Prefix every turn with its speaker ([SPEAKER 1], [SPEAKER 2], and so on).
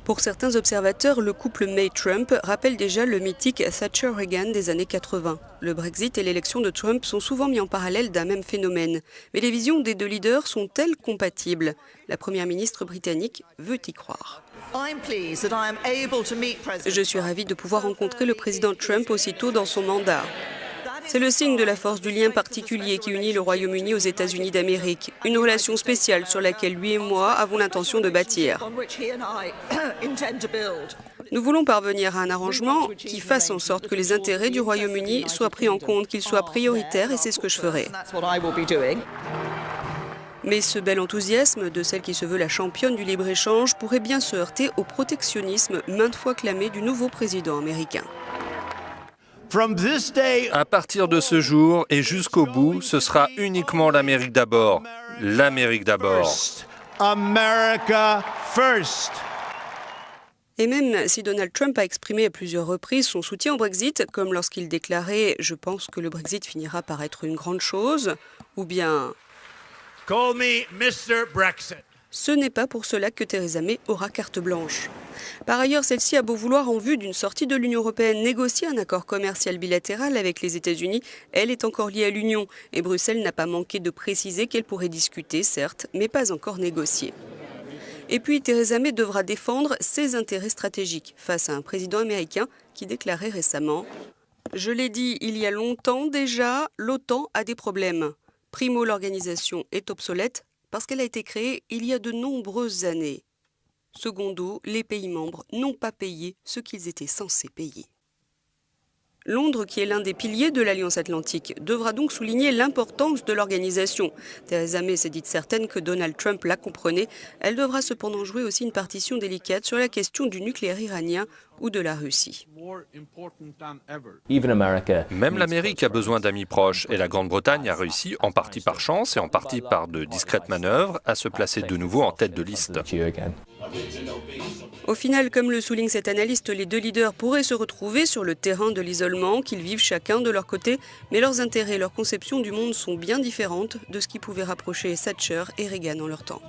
[SPEAKER 1] Pour certains observateurs, le couple May-Trump rappelle déjà le mythique Thatcher-Reagan des années 80. Le Brexit et l'élection de Trump sont souvent mis en parallèle d'un même phénomène. Mais les visions des deux leaders sont-elles compatibles? La première ministre britannique veut y croire. Je suis ravie de pouvoir rencontrer le président Trump aussitôt dans son mandat. C'est le signe de la force du lien particulier qui unit le Royaume-Uni aux États-Unis d'Amérique. Une relation spéciale sur laquelle lui et moi avons l'intention de bâtir. Nous voulons parvenir à un arrangement qui fasse en sorte que les intérêts du Royaume-Uni soient pris en compte, qu'ils soient prioritaires, et c'est ce que je ferai. Mais ce bel enthousiasme de celle qui se veut la championne du libre-échange pourrait bien se heurter au protectionnisme maintes fois clamé du nouveau président américain.
[SPEAKER 2] À partir de ce jour et jusqu'au bout, ce sera uniquement l'Amérique d'abord. L'Amérique d'abord.
[SPEAKER 3] America first.
[SPEAKER 1] Et même si Donald Trump a exprimé à plusieurs reprises son soutien au Brexit, comme lorsqu'il déclarait « Je pense que le Brexit finira par être une grande chose », ou bien
[SPEAKER 3] « Call me Mr. Brexit ».
[SPEAKER 1] Ce n'est pas pour cela que Theresa May aura carte blanche. Par ailleurs, celle-ci a beau vouloir, en vue d'une sortie de l'Union européenne, négocier un accord commercial bilatéral avec les États-Unis, elle est encore liée à l'Union. Et Bruxelles n'a pas manqué de préciser qu'elle pourrait discuter, certes, mais pas encore négocier. Et puis, Theresa May devra défendre ses intérêts stratégiques face à un président américain qui déclarait récemment « Je l'ai dit il y a longtemps déjà, l'OTAN a des problèmes. Primo, l'organisation est obsolète parce qu'elle a été créée il y a de nombreuses années. Secondo, les pays membres n'ont pas payé ce qu'ils étaient censés payer. » Londres, qui est l'un des piliers de l'Alliance Atlantique, devra donc souligner l'importance de l'organisation. Theresa May s'est dite certaine que Donald Trump la comprenait. Elle devra cependant jouer aussi une partition délicate sur la question du nucléaire iranien ou de la Russie.
[SPEAKER 2] Même l'Amérique a besoin d'amis proches et la Grande-Bretagne a réussi, en partie par chance et en partie par de discrètes manœuvres, à se placer de nouveau en tête de liste.
[SPEAKER 1] Au final, comme le souligne cet analyste, les deux leaders pourraient se retrouver sur le terrain de l'isolement, qu'ils vivent chacun de leur côté, mais leurs intérêts et leur conception du monde sont bien différentes de ce qui pouvait rapprocher Thatcher et Reagan en leur temps.